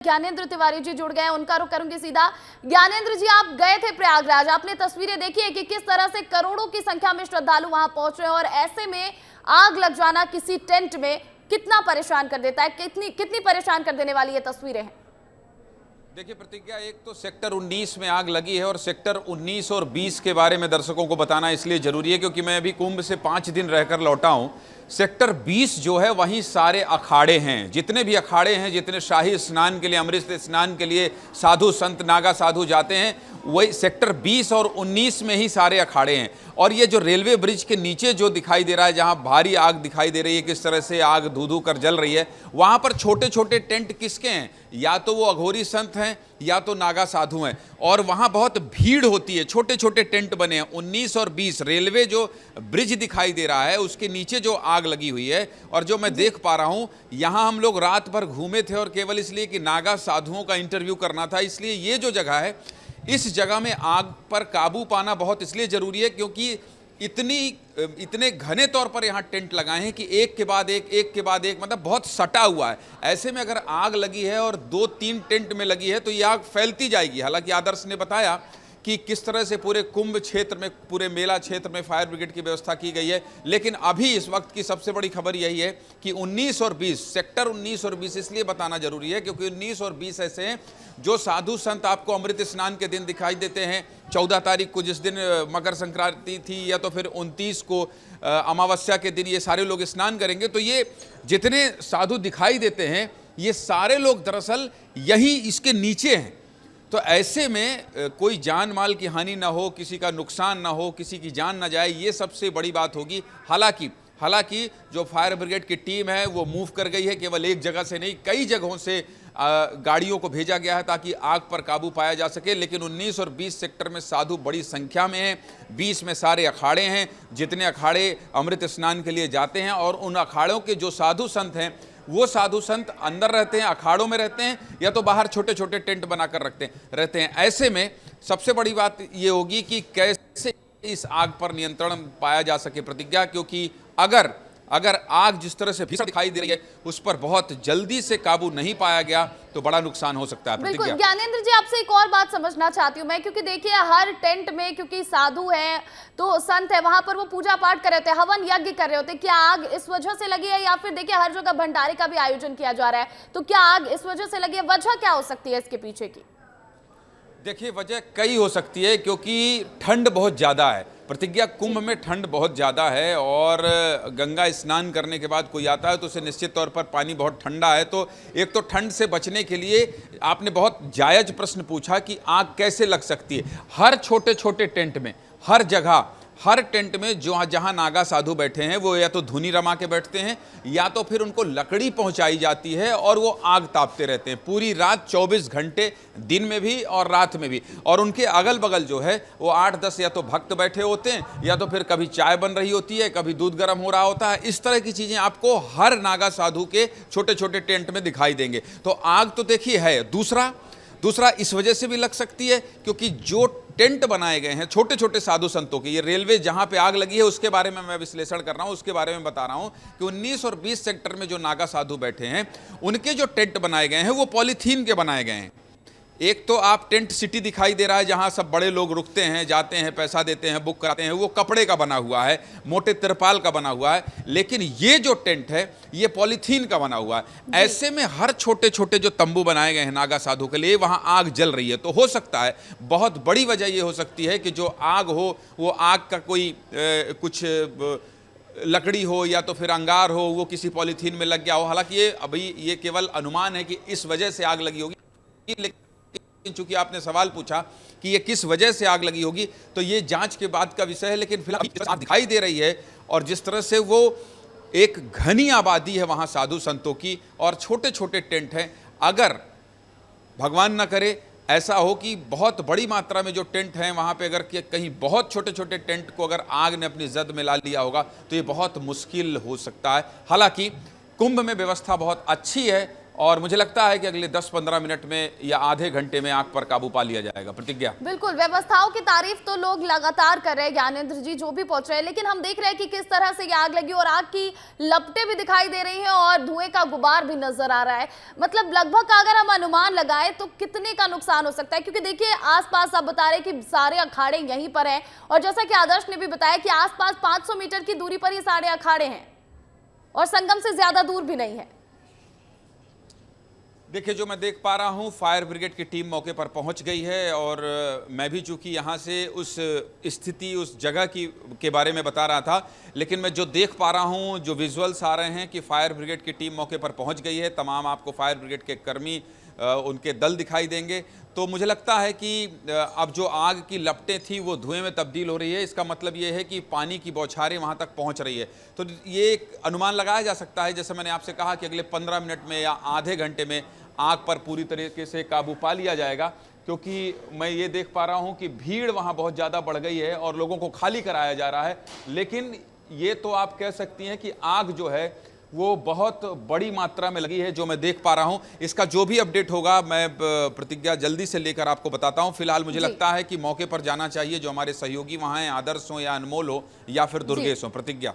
ज्ञानेंद्र तिवारी जी जुड़ गए हैं, उनका रुख करूंगी सीधा। ज्ञानेंद्र जी, आप गए थे प्रयागराज, आपने तस्वीरें देखी है कि किस तरह से करोड़ों की संख्या में श्रद्धालु वहां पहुंच रहे हैं और ऐसे में आग लग जाना किसी टेंट में कितना परेशान कर देता है, कितनी परेशान कर देने वाली ये तस्वीरें हैं। देखिए प्रतिज्ञा, एक तो सेक्टर 19 में आग लगी है और सेक्टर 19 और 20 के बारे में दर्शकों को बताना इसलिए जरूरी है क्योंकि मैं अभी कुंभ से 5 दिन रहकर लौटा हूं। सेक्टर 20 जो है वहीं सारे अखाड़े हैं, जितने भी अखाड़े हैं, जितने शाही स्नान के लिए, अमृत स्नान के लिए साधु संत नागा साधु जाते हैं, वही सेक्टर 20 और 19 में ही सारे अखाड़े हैं। और ये जो रेलवे ब्रिज के नीचे जो दिखाई दे रहा है, जहां भारी आग दिखाई दे रही है, किस तरह से आग धू धू कर जल रही है, वहां पर छोटे छोटे टेंट किसके हैं? या तो वो अघोरी संत हैं या तो नागा साधु हैं, और वहां बहुत भीड़ होती है। छोटे छोटे टेंट बने हैं। 19 और 20 रेलवे जो ब्रिज दिखाई दे रहा है उसके नीचे जो आग लगी हुई है, और जो मैं देख पा रहा हूं, यहां हम लोग रात भर घूमे थे और केवल इसलिए कि नागा साधुओं का इंटरव्यू करना था, इसलिए ये जो जगह है, इस जगह में आग पर काबू पाना बहुत इसलिए जरूरी है क्योंकि इतने घने तौर पर यहाँ टेंट लगाए हैं कि एक के बाद एक मतलब बहुत सटा हुआ है। ऐसे में अगर आग लगी है और 2-3 टेंट में लगी है तो ये आग फैलती जाएगी। हालांकि आदर्श ने बताया कि किस तरह से पूरे कुंभ क्षेत्र में, पूरे मेला क्षेत्र में फायर ब्रिगेड की व्यवस्था की गई है, लेकिन अभी इस वक्त की सबसे बड़ी खबर यही है कि 19 और 20 सेक्टर 19 और 20 इसलिए बताना जरूरी है क्योंकि 19 और 20 ऐसे हैं जो साधु संत आपको अमृत स्नान के दिन दिखाई देते हैं। 14 तारीख को जिस दिन मकर संक्रांति थी, या तो फिर 29 को अमावस्या के दिन ये सारे लोग स्नान करेंगे। तो ये जितने साधु दिखाई देते हैं, ये सारे लोग दरअसल यही इसके नीचे हैं। तो ऐसे में कोई जान माल की हानि ना हो, किसी का नुकसान ना हो, किसी की जान ना जाए, ये सबसे बड़ी बात होगी। हालांकि जो फायर ब्रिगेड की टीम है वो मूव कर गई है, केवल एक जगह से नहीं, कई जगहों से गाड़ियों को भेजा गया है ताकि आग पर काबू पाया जा सके। लेकिन 19 और 20 सेक्टर में साधु बड़ी संख्या में हैं। 20 में सारे अखाड़े हैं, जितने अखाड़े अमृत स्नान के लिए जाते हैं, और उन अखाड़ों के जो साधु संत हैं वो साधु संत अंदर रहते हैं, अखाड़ों में रहते हैं, या तो बाहर छोटे छोटे टेंट बनाकर रहते हैं। ऐसे में सबसे बड़ी बात ये होगी कि कैसे इस आग पर नियंत्रण पाया जा सके प्रतिज्ञा, क्योंकि अगर आग जिस तरह से भीषण दिखाई दे रही है उस पर बहुत जल्दी से काबू नहीं पाया गया तो बड़ा नुकसान हो सकता है। बिल्कुल ज्ञानेंद्र जी, आपसे एक और बात समझना चाहती हूँ मैं, क्योंकि देखिए हर टेंट में क्योंकि साधु है तो संत है, वहां पर वो पूजा पाठ कर रहे होते हैं, हवन यज्ञ कर रहे होते हैं। क्या आग इस वजह से लगी है, या फिर देखिए हर जगह भंडारे का भी आयोजन किया जा रहा है, तो क्या आग इस वजह से लगी है? वजह क्या हो सकती है इसके पीछे की? देखिए वजह कई हो सकती है क्योंकि ठंड बहुत ज़्यादा है प्रतिज्ञा। कुंभ में ठंड बहुत ज़्यादा है और गंगा स्नान करने के बाद कोई आता है तो उसे निश्चित तौर पर पानी बहुत ठंडा है। तो एक तो ठंड से बचने के लिए आपने बहुत जायज़ प्रश्न पूछा कि आग कैसे लग सकती है। हर छोटे छोटे टेंट में, हर टेंट में जो जहाँ नागा साधु बैठे हैं वो या तो धुनी रमा के बैठते हैं, या तो फिर उनको लकड़ी पहुंचाई जाती है और वो आग तापते रहते हैं पूरी रात, 24 घंटे, दिन में भी और रात में भी। और उनके अगल बगल जो है वो 8-10 या तो भक्त बैठे होते हैं, या तो फिर कभी चाय बन रही होती है, कभी दूध गर्म हो रहा होता है। इस तरह की चीज़ें आपको हर नागा साधु के छोटे छोटे टेंट में दिखाई देंगे। तो आग तो देखिए है। दूसरा इस वजह से भी लग सकती है क्योंकि जो टेंट बनाए गए हैं छोटे छोटे साधु संतों के, ये रेलवे जहां पे आग लगी है उसके बारे में मैं विश्लेषण कर रहा हूं, उसके बारे में बता रहा हूं कि 19 और 20 सेक्टर में जो नागा साधु बैठे हैं उनके जो टेंट बनाए गए हैं वो पॉलीथीन के बनाए गए हैं। एक तो आप टेंट सिटी दिखाई दे रहा है जहां सब बड़े लोग रुकते हैं, जाते हैं, पैसा देते हैं, बुक कराते हैं, वो कपड़े का बना हुआ है, मोटे तिरपाल का बना हुआ है। लेकिन ये जो टेंट है ये पॉलीथीन का बना हुआ है। ऐसे में हर छोटे छोटे जो तंबू बनाए गए हैं नागा साधु के लिए, वहां आग जल रही है। तो हो सकता है, बहुत बड़ी वजह ये हो सकती है कि जो आग हो वो आग का कोई कुछ लकड़ी हो या तो फिर अंगार हो, वो किसी पॉलीथीन में लग गया हो। हालांकि ये केवल अनुमान है कि इस वजह से आग लगी होगी। लेकिन चूंकि आपने सवाल पूछा कि ये किस वजह से आग लगी होगी, तो ये जांच के बाद का विषय है। लेकिन फिलहाल दिखाई दे रही है, और जिस तरह से वो एक घनी आबादी है वहां साधु संतों की, और छोटे छोटे टेंट हैं, अगर भगवान न करे ऐसा हो कि बहुत बड़ी मात्रा में जो टेंट हैं वहां पे अगर कहीं बहुत छोटे छोटे टेंट को अगर आग ने अपनी जद में ला लिया होगा तो ये बहुत मुश्किल हो सकता है। हालांकि कुंभ में व्यवस्था बहुत अच्छी है और मुझे लगता है कि अगले 10-15 मिनट में या आधे घंटे में आग पर काबू पा लिया जाएगा। प्रतिज्ञा। बिल्कुल, व्यवस्थाओं की तारीफ तो लोग लगातार कर रहे हैं, ज्ञानेंद्र जी जो भी पहुंच रहे हैं, लेकिन हम देख रहे हैं कि किस तरह से ये आग लगी और आग की लपटें भी दिखाई दे रही हैं और धुएं का गुबार भी नजर आ रहा है। मतलब लगभग अगर हम अनुमान लगाएं तो कितने का नुकसान हो सकता है, क्योंकि देखिए आसपास आप बता रहे हैं कि सारे अखाड़े यहीं पर हैं और जैसा कि आदर्श ने भी बताया कि आसपास 500 मीटर की दूरी पर ये सारे अखाड़े हैं और संगम से ज्यादा दूर भी नहीं है। देखिए, जो मैं देख पा रहा हूं, फायर ब्रिगेड की टीम मौके पर पहुंच गई है और मैं भी चूंकि यहां से उस स्थिति, उस जगह के बारे में बता रहा था, लेकिन मैं जो देख पा रहा हूं, जो विजुअल्स आ रहे हैं कि फायर ब्रिगेड की टीम मौके पर पहुंच गई है। तमाम आपको फायर ब्रिगेड के कर्मी, उनके दल दिखाई देंगे। तो मुझे लगता है कि अब जो आग की लपटें थी वो धुएं में तब्दील हो रही है। इसका मतलब ये है कि पानी की बौछारें वहाँ तक पहुँच रही है। तो ये एक अनुमान लगाया जा सकता है, जैसे मैंने आपसे कहा, कि अगले 15 मिनट में या आधे घंटे में आग पर पूरी तरीके से काबू पा लिया जाएगा, क्योंकि मैं ये देख पा रहा हूँ कि भीड़ वहाँ बहुत ज़्यादा बढ़ गई है और लोगों को खाली कराया जा रहा है। लेकिन ये तो आप कह सकती हैं कि आग जो है वो बहुत बड़ी मात्रा में लगी है, जो मैं देख पा रहा हूं। इसका जो भी अपडेट होगा मैं प्रतिज्ञा जल्दी से लेकर आपको बताता हूं। फिलहाल मुझे लगता है कि मौके पर जाना चाहिए जो हमारे सहयोगी वहां हैं, आदर्श हो या अनमोल हो या फिर दुर्गेश हो। प्रतिज्ञा।